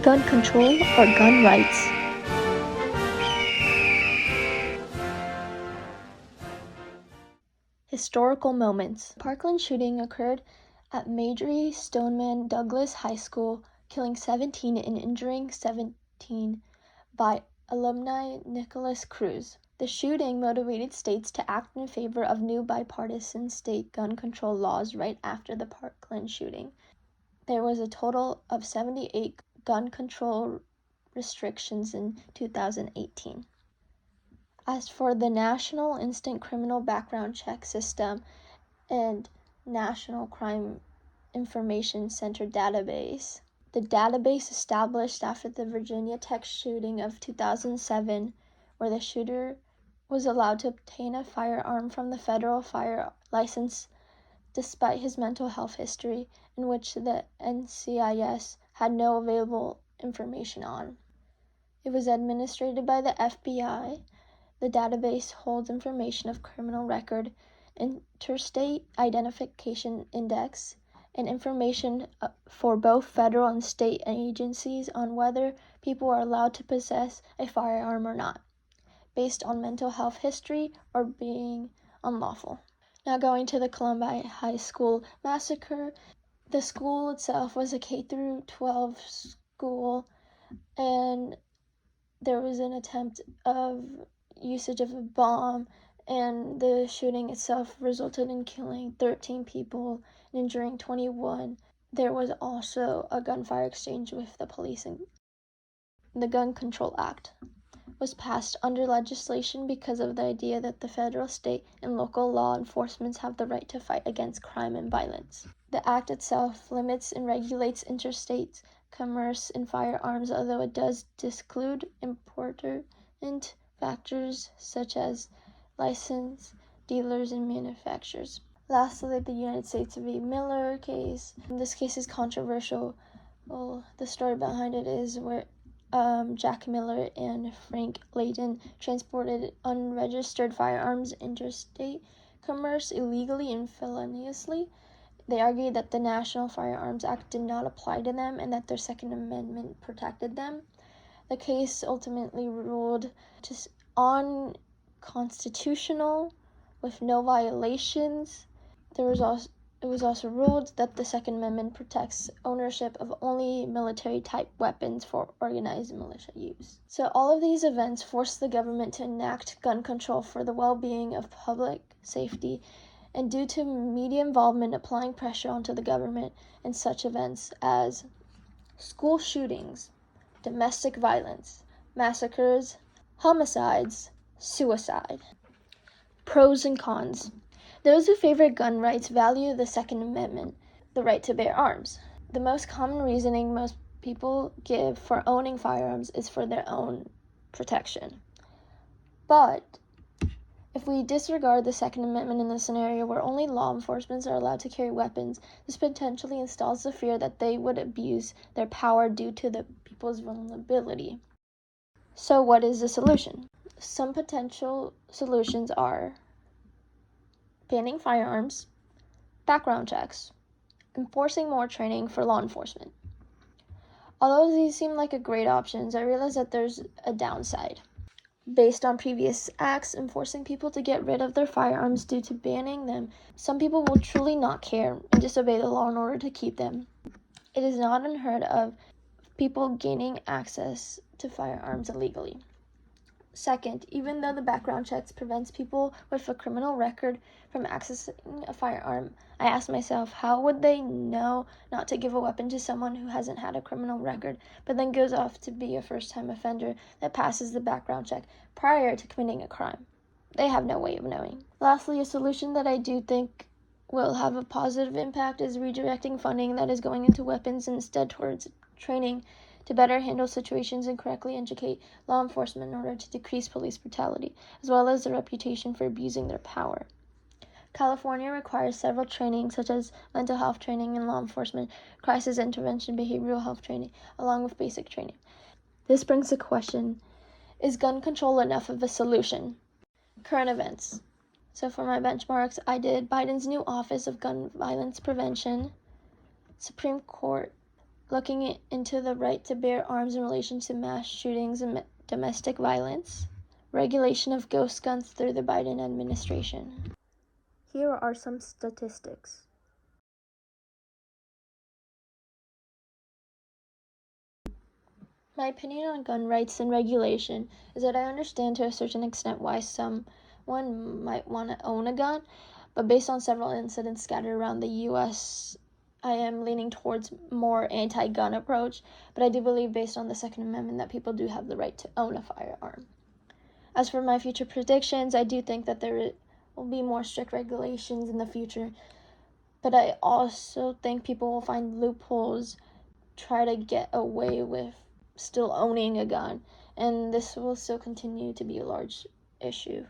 gun control or gun rights. Historical moments. Parkland shooting occurred at Marjory Stoneman Douglas High School, killing 17 and injuring 17 by alumni Nicholas Cruz. The shooting motivated states to act in favor of new bipartisan state gun control laws right after the Parkland shooting. There was a total of 78 gun control restrictions in 2018. As for the National Instant Criminal Background Check System and National Crime Information Center database, the database established after the Virginia Tech shooting of 2007, where the shooter was allowed to obtain a firearm from the federal fire license despite his mental health history, in which the NCIS had no available information on. It was administered by the FBI. The database holds information of criminal record, interstate identification index, and information for both federal and state agencies on whether people are allowed to possess a firearm or not, based on mental health history or being unlawful. Now going to the Columbine High School massacre. The school itself was a K-12 school, and there was an attempt of usage of a bomb, and the shooting itself resulted in killing 13 people and injuring 21. There was also a gunfire exchange with the police, and the Gun Control Act was passed under legislation because of the idea that the federal, state, and local law enforcements have the right to fight against crime and violence. The act itself limits and regulates interstate commerce in firearms, although it does exclude important factors such as license, dealers, and manufacturers. Lastly, the United States v. Miller case. This case is controversial. Well, the story behind it is where Jack Miller and Frank Layden transported unregistered firearms interstate commerce illegally and feloniously. They argued that the National Firearms Act did not apply to them and that their Second Amendment protected them. The case ultimately ruled unconstitutional with no violations. It was also ruled that the Second Amendment protects ownership of only military-type weapons for organized militia use. So all of these events forced the government to enact gun control for the well-being of public safety, and due to media involvement applying pressure onto the government in such events as school shootings, domestic violence, massacres, homicides, suicide. Pros and cons. Those who favor gun rights value the Second Amendment, the right to bear arms. The most common reasoning most people give for owning firearms is for their own protection. But if we disregard the Second Amendment in the scenario where only law enforcement are allowed to carry weapons, this potentially installs the fear that they would abuse their power due to the people's vulnerability. So what is the solution? Some potential solutions are banning firearms, background checks, enforcing more training for law enforcement. Although these seem like great options, I realize that there's a downside. Based on previous acts enforcing people to get rid of their firearms due to banning them, some people will truly not care and disobey the law in order to keep them. It is not unheard of people gaining access to firearms illegally. Second, even though the background checks prevents people with a criminal record from accessing a firearm, I ask myself, how would they know not to give a weapon to someone who hasn't had a criminal record, but then goes off to be a first-time offender that passes the background check prior to committing a crime? They have no way of knowing. Lastly, a solution that I do think will have a positive impact is redirecting funding that is going into weapons instead towards training to better handle situations and correctly educate law enforcement in order to decrease police brutality, as well as their reputation for abusing their power. California requires several trainings, such as mental health training and law enforcement, crisis intervention, behavioral health training, along with basic training. This brings the question, is gun control enough of a solution? Current events. So for my benchmarks, I did Biden's new Office of Gun Violence Prevention, Supreme Court looking into the right to bear arms in relation to mass shootings and domestic violence, regulation of ghost guns through the Biden administration. Here are some statistics. My opinion on gun rights and regulation is that I understand to a certain extent why someone might want to own a gun, but based on several incidents scattered around the U.S., I am leaning towards more anti-gun approach, but I do believe based on the Second Amendment that people do have the right to own a firearm. As for my future predictions, I do think that there will be more strict regulations in the future, but I also think people will find loopholes, try to get away with still owning a gun, and this will still continue to be a large issue.